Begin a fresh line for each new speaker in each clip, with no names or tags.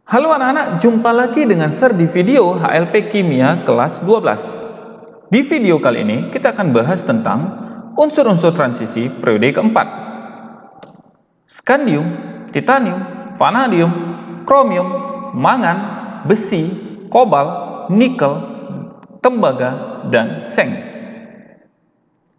Halo anak-anak, jumpa lagi dengan Sir di video HLP Kimia kelas 12. Di video kali ini kita akan bahas tentang unsur-unsur transisi periode keempat. Skandium, titanium, vanadium, kromium, mangan, besi, kobalt, nikel, tembaga, dan seng.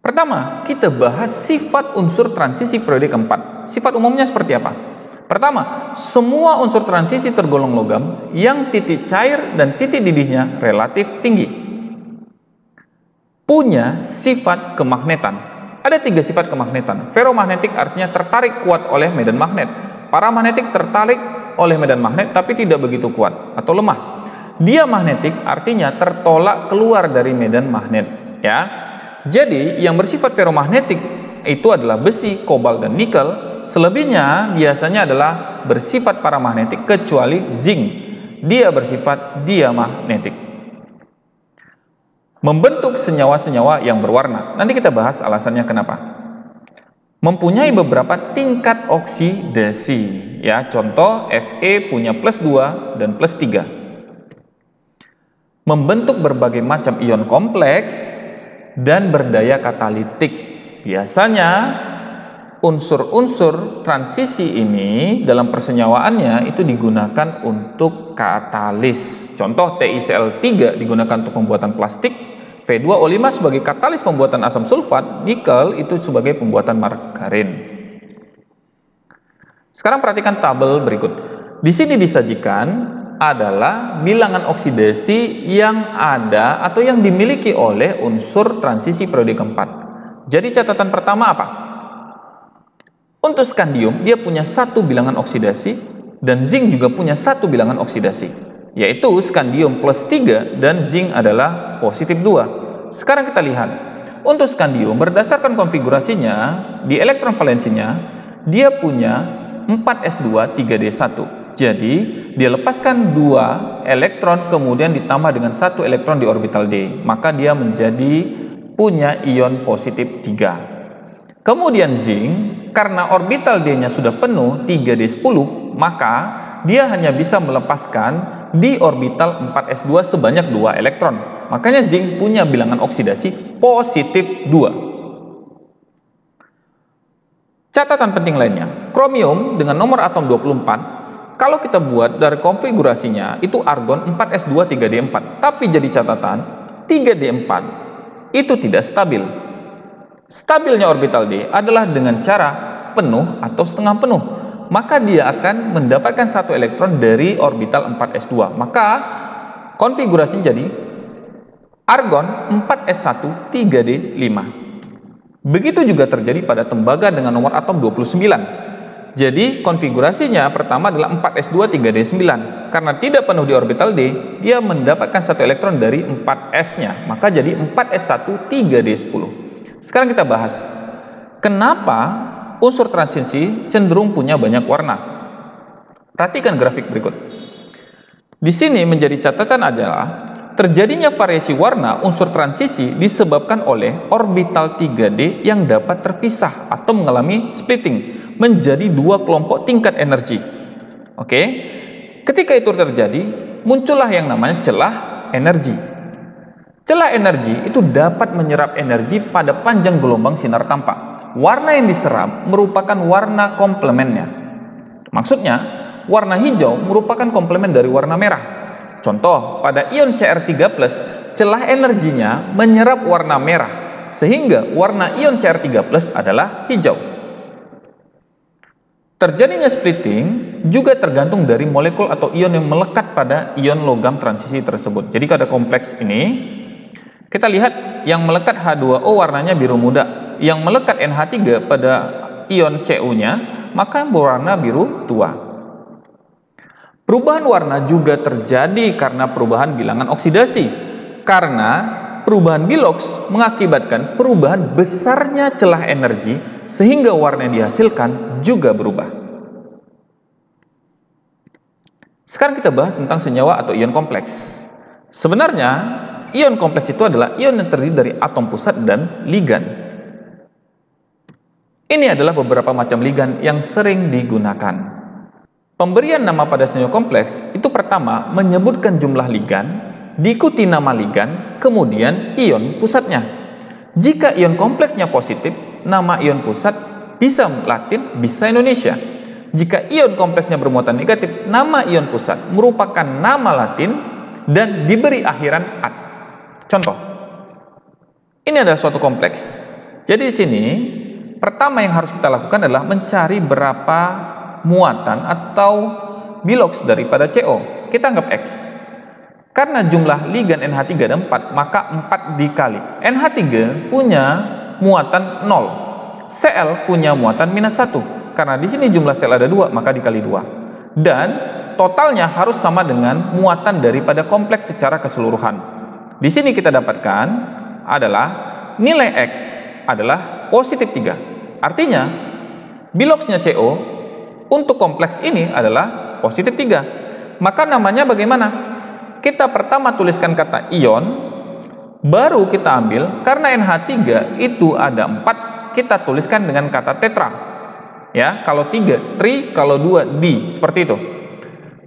Pertama, kita bahas sifat unsur transisi periode keempat. Sifat umumnya seperti apa? Pertama, semua unsur transisi tergolong logam yang titik cair dan titik didihnya relatif tinggi. Punya sifat kemagnetan. Ada 3 sifat kemagnetan. Ferromagnetik artinya tertarik kuat oleh medan magnet. Paramagnetik tertarik oleh medan magnet tapi tidak begitu kuat atau lemah. Diamagnetik artinya tertolak keluar dari medan magnet, ya. Jadi, yang bersifat ferromagnetik itu adalah besi, kobalt, dan nikel. Selebihnya biasanya adalah bersifat paramagnetik kecuali zinc. Dia bersifat diamagnetik. Membentuk senyawa-senyawa yang berwarna. Nanti kita bahas alasannya kenapa. Mempunyai beberapa tingkat oksidasi, ya. Contoh Fe punya plus 2 dan plus 3. Membentuk berbagai macam ion kompleks dan berdaya katalitik. Biasanya unsur-unsur transisi ini dalam persenyawaannya itu digunakan untuk katalis. Contoh TiCl3 digunakan untuk pembuatan plastik, P2O5 sebagai katalis pembuatan asam sulfat, nikel itu sebagai pembuatan margarin. Sekarang perhatikan tabel berikut. Di sini disajikan adalah bilangan oksidasi yang ada atau yang dimiliki oleh unsur transisi periode keempat. Jadi catatan pertama apa? Untuk skandium, dia punya 1 bilangan oksidasi, dan zinc juga punya 1 bilangan oksidasi, yaitu skandium plus 3 dan zinc adalah positif 2. Sekarang kita lihat, untuk skandium berdasarkan konfigurasinya, di elektron valensinya, dia punya 4s2 3d1. Jadi, dia lepaskan 2 elektron, kemudian ditambah dengan 1 elektron di orbital D, maka dia menjadi punya ion positif 3. Kemudian zinc, karena orbital D-nya sudah penuh 3d10, maka dia hanya bisa melepaskan di orbital 4s2 sebanyak 2 elektron. Makanya zinc punya bilangan oksidasi positif 2. Catatan penting lainnya, kromium dengan nomor atom 24, kalau kita buat dari konfigurasinya itu argon 4s2 3d4. Tapi jadi catatan, 3d4 itu tidak stabil. Stabilnya orbital D adalah dengan cara penuh atau setengah penuh. Maka dia akan mendapatkan 1 elektron dari orbital 4s2. Maka konfigurasinya jadi argon 4s1 3d5. Begitu juga terjadi pada tembaga dengan nomor atom 29. Jadi konfigurasinya pertama adalah 4s2 3d9. Karena tidak penuh di orbital D, dia mendapatkan 1 elektron dari 4s-nya. Maka jadi 4s1 3d10. Sekarang kita bahas, kenapa unsur transisi cenderung punya banyak warna. Perhatikan grafik berikut. Di sini menjadi catatan adalah, terjadinya variasi warna unsur transisi disebabkan oleh orbital 3D yang dapat terpisah atau mengalami splitting menjadi 2 kelompok tingkat energi. Oke, ketika itu terjadi, muncullah yang namanya celah energi. Celah energi itu dapat menyerap energi pada panjang gelombang sinar tampak. Warna yang diserap merupakan warna komplemennya. Maksudnya, warna hijau merupakan komplemen dari warna merah. Contoh, pada ion Cr3+, celah energinya menyerap warna merah, sehingga warna ion Cr3+ adalah hijau. Terjadinya splitting juga tergantung dari molekul atau ion yang melekat pada ion logam transisi tersebut. Jadi pada kompleks ini, kita lihat yang melekat H2O warnanya biru muda, yang melekat NH3 pada ion Cu-nya maka berwarna biru tua. Perubahan warna juga terjadi karena perubahan bilangan oksidasi. Karena perubahan bilox mengakibatkan perubahan besarnya celah energi sehingga warna yang dihasilkan juga berubah. Sekarang kita bahas tentang senyawa atau ion kompleks. Sebenarnya ion kompleks itu adalah ion yang terdiri dari atom pusat dan ligan. Ini adalah beberapa macam ligan yang sering digunakan. Pemberian nama pada senyawa kompleks itu pertama menyebutkan jumlah ligan, diikuti nama ligan, kemudian ion pusatnya. Jika ion kompleksnya positif, nama ion pusat bisa Latin, bisa Indonesia. Jika ion kompleksnya bermuatan negatif, nama ion pusat merupakan nama Latin dan diberi akhiran -at. Contoh, ini adalah suatu kompleks. Jadi di sini pertama yang harus kita lakukan adalah mencari berapa muatan atau biloks daripada CO. Kita anggap X. Karena jumlah ligan NH3 ada 4, maka 4 dikali. NH3 punya muatan 0. Cl punya muatan -1. Karena di sini jumlah sel ada 2, maka dikali 2. Dan totalnya harus sama dengan muatan daripada kompleks secara keseluruhan. Di sini kita dapatkan adalah nilai X adalah positif 3. Artinya, biloksnya CO untuk kompleks ini adalah positif 3. Maka namanya bagaimana? Kita pertama tuliskan kata ion, baru kita ambil, karena NH3 itu ada 4, kita tuliskan dengan kata tetra. Ya, kalau 3, tri, kalau 2, di, seperti itu.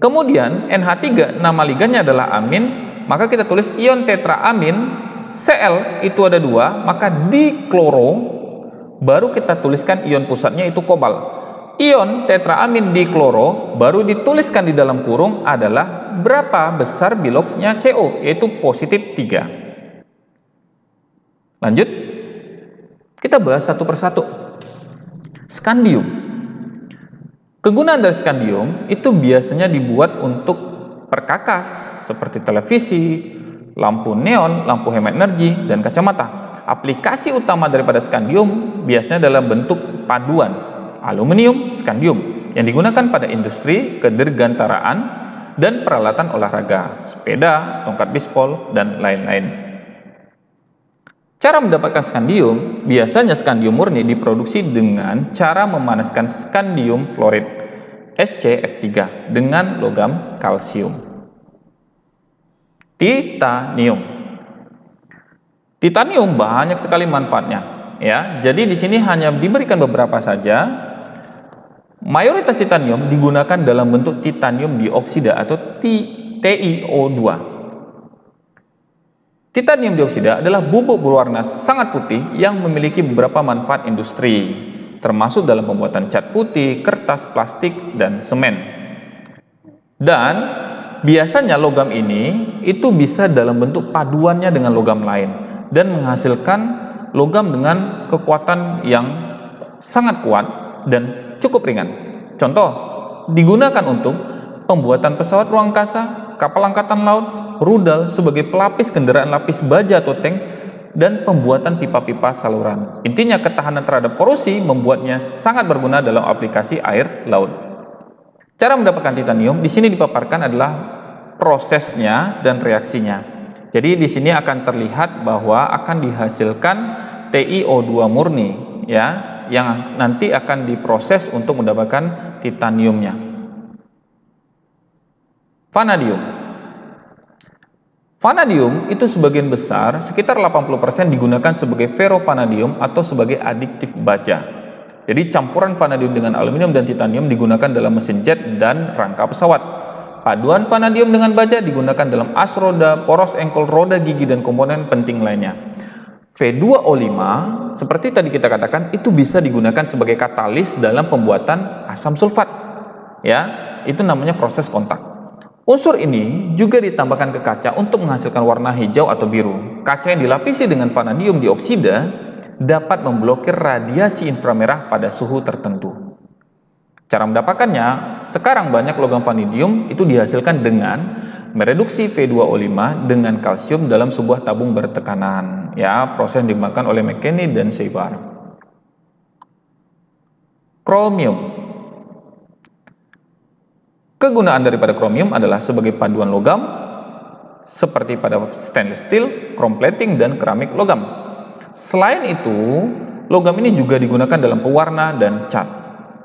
Kemudian NH3 nama ligannya adalah amin, maka kita tulis ion tetra amin. Cl itu ada 2, maka dikloro, baru kita tuliskan ion pusatnya itu kobal. Ion tetraamin dikloro baru dituliskan di dalam kurung adalah berapa besar biloksnya CO, yaitu positif 3. Lanjut, kita bahas satu persatu. Skandium. Kegunaan dari skandium itu biasanya dibuat untuk perkakas seperti televisi, lampu neon, lampu hemat energi, dan kacamata. Aplikasi utama daripada skandium biasanya dalam bentuk paduan aluminium skandium yang digunakan pada industri kedirgantaraan dan peralatan olahraga, sepeda, tongkat bisbol, dan lain-lain. Cara mendapatkan skandium, biasanya skandium murni diproduksi dengan cara memanaskan skandium fluorid SCF3 dengan logam kalsium. Titanium. Titanium banyak sekali manfaatnya, ya. Jadi di sini hanya diberikan beberapa saja. Mayoritas titanium digunakan dalam bentuk titanium dioksida atau TiO2. Titanium dioksida adalah bubuk berwarna sangat putih yang memiliki beberapa manfaat industri, termasuk dalam pembuatan cat putih, kertas, plastik, dan semen. Dan biasanya logam ini itu bisa dalam bentuk paduannya dengan logam lain dan menghasilkan logam dengan kekuatan yang sangat kuat dan cukup ringan. Contoh, digunakan untuk pembuatan pesawat ruang angkasa, kapal angkatan laut, rudal sebagai pelapis kendaraan lapis baja atau tank, dan pembuatan pipa-pipa saluran. Intinya ketahanan terhadap korosi membuatnya sangat berguna dalam aplikasi air laut. Cara mendapatkan titanium di sini dipaparkan adalah prosesnya dan reaksinya. Jadi di sini akan terlihat bahwa akan dihasilkan TiO2 murni, ya, yang nanti akan diproses untuk mendapatkan titaniumnya. Vanadium. Vanadium itu sebagian besar, sekitar 80% digunakan sebagai ferrovanadium atau sebagai adiktif baja. Jadi campuran vanadium dengan aluminium dan titanium digunakan dalam mesin jet dan rangka pesawat. Paduan vanadium dengan baja digunakan dalam as roda, poros engkol, roda gigi, dan komponen penting lainnya. V2O5, seperti tadi kita katakan, itu bisa digunakan sebagai katalis dalam pembuatan asam sulfat. Ya, itu namanya proses kontak. Unsur ini juga ditambahkan ke kaca untuk menghasilkan warna hijau atau biru. Kaca yang dilapisi dengan vanadium dioksida dapat memblokir radiasi inframerah pada suhu tertentu. Cara mendapatkannya, sekarang banyak logam vanadium itu dihasilkan dengan mereduksi V2O5 dengan kalsium dalam sebuah tabung bertekanan. Ya, proses yang dikembangkan oleh McKinney dan Seyvar. Kromium. Kegunaan daripada kromium adalah sebagai paduan logam seperti pada stainless steel, chrome plating, dan keramik logam. Selain itu, logam ini juga digunakan dalam pewarna dan cat.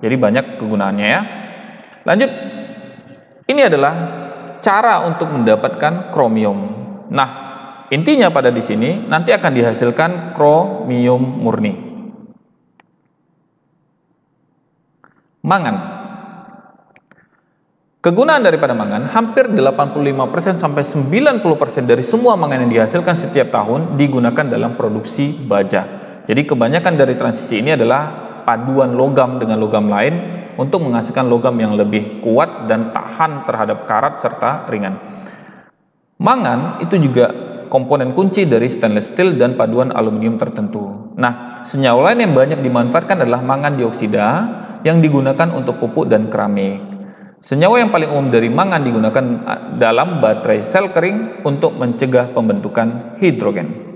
Jadi banyak kegunaannya, ya. Lanjut, ini adalah cara untuk mendapatkan kromium. Nah, intinya pada di sini nanti akan dihasilkan kromium murni. Mangan. Kegunaan daripada mangan, hampir 85% sampai 90% dari semua mangan yang dihasilkan setiap tahun digunakan dalam produksi baja. Jadi kebanyakan dari transisi ini adalah paduan logam dengan logam lain untuk menghasilkan logam yang lebih kuat dan tahan terhadap karat serta ringan. Mangan itu juga komponen kunci dari stainless steel dan paduan aluminium tertentu. Nah, senyawa lain yang banyak dimanfaatkan adalah mangan dioksida yang digunakan untuk pupuk dan keramik. Senyawa yang paling umum dari mangan digunakan dalam baterai sel kering untuk mencegah pembentukan hidrogen.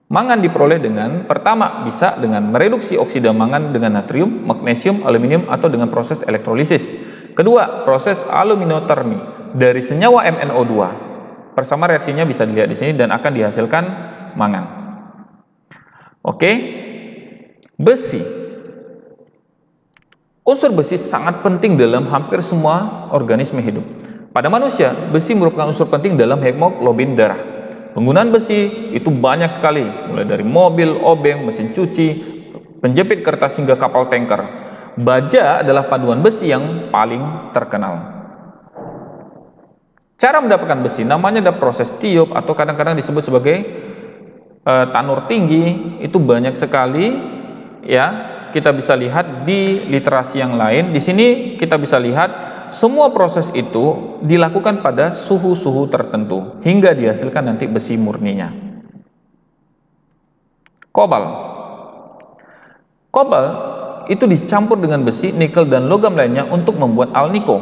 Mangan diperoleh dengan, pertama, bisa dengan mereduksi oksida mangan dengan natrium, magnesium, aluminium, atau dengan proses elektrolisis. Kedua, proses aluminotermi dari senyawa MnO2. Persama reaksinya bisa dilihat di sini dan akan dihasilkan mangan. Oke, besi. Unsur besi sangat penting dalam hampir semua organisme hidup. Pada manusia, besi merupakan unsur penting dalam hemoglobin darah. Penggunaan besi itu banyak sekali, mulai dari mobil, obeng, mesin cuci, penjepit kertas hingga kapal tanker. Baja adalah paduan besi yang paling terkenal. Cara mendapatkan besi, namanya ada proses tiup atau kadang-kadang disebut sebagai tanur tinggi. Itu banyak sekali, ya. Kita bisa lihat di literasi yang lain. Di sini kita bisa lihat semua proses itu dilakukan pada suhu-suhu tertentu hingga dihasilkan nanti besi murninya. Kobal. Kobal itu dicampur dengan besi, nikel, dan logam lainnya untuk membuat alnico,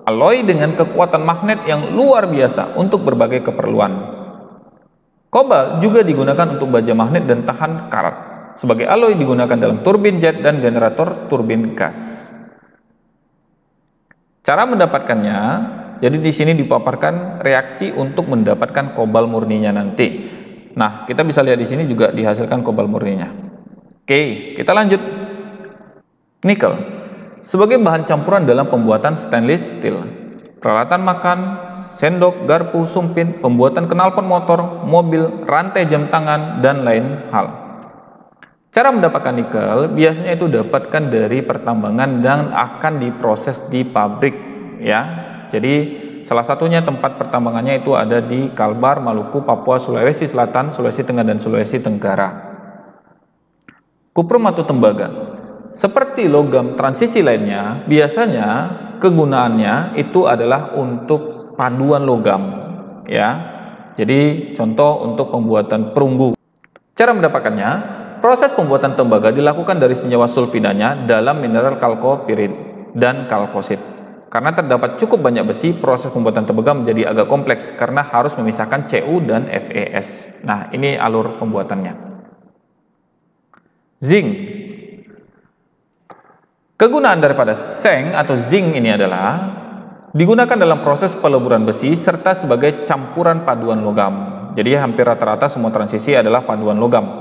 alloy dengan kekuatan magnet yang luar biasa untuk berbagai keperluan. Kobal juga digunakan untuk baja magnet dan tahan karat. Sebagai alloy digunakan dalam turbin jet dan generator turbin gas. Cara mendapatkannya, jadi di sini dipaparkan reaksi untuk mendapatkan kobal murninya nanti. Nah, kita bisa lihat di sini juga dihasilkan kobal murninya. Oke, kita lanjut. Nikel. Sebagai bahan campuran dalam pembuatan stainless steel, peralatan makan, sendok, garpu, sumpit, pembuatan knalpot motor, mobil, rantai jam tangan, dan lain hal. Cara mendapatkan nikel biasanya itu dapatkan dari pertambangan dan akan diproses di pabrik, ya. Jadi salah satunya tempat pertambangannya itu ada di Kalbar, Maluku, Papua, Sulawesi Selatan, Sulawesi Tengah, dan Sulawesi Tenggara. Kuprum atau tembaga. Seperti logam transisi lainnya, biasanya kegunaannya itu adalah untuk paduan logam, ya. Jadi contoh untuk pembuatan perunggu. Cara mendapatkannya, proses pembuatan tembaga dilakukan dari senyawa sulfidanya dalam mineral kalkopirit dan kalkosit. Karena terdapat cukup banyak besi, proses pembuatan tembaga menjadi agak kompleks karena harus memisahkan Cu dan Fes. Nah, ini alur pembuatannya. Zinc. Kegunaan daripada seng atau zinc ini adalah digunakan dalam proses peleburan besi serta sebagai campuran paduan logam. Jadi hampir rata-rata semua transisi adalah paduan logam.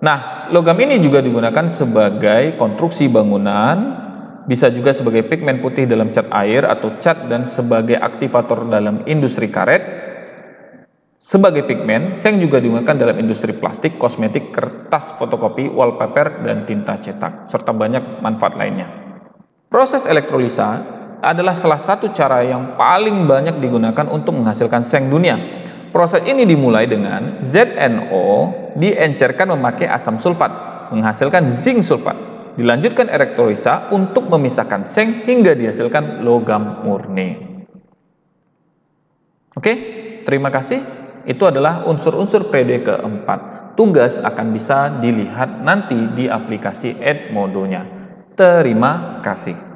Nah, logam ini juga digunakan sebagai konstruksi bangunan, bisa juga sebagai pigmen putih dalam cat air atau cat, dan sebagai aktivator dalam industri karet. Sebagai pigmen, seng juga digunakan dalam industri plastik, kosmetik, kertas fotokopi, wallpaper, dan tinta cetak, serta banyak manfaat lainnya. Proses elektrolisa adalah salah satu cara yang paling banyak digunakan untuk menghasilkan seng dunia. Proses ini dimulai dengan ZNO diencerkan memakai asam sulfat, menghasilkan zinc sulfat. Dilanjutkan elektrolisa untuk memisahkan seng hingga dihasilkan logam murni. Oke, terima kasih. Itu adalah unsur-unsur periode keempat. Tugas akan bisa dilihat nanti di aplikasi Edmodo-nya. Terima kasih.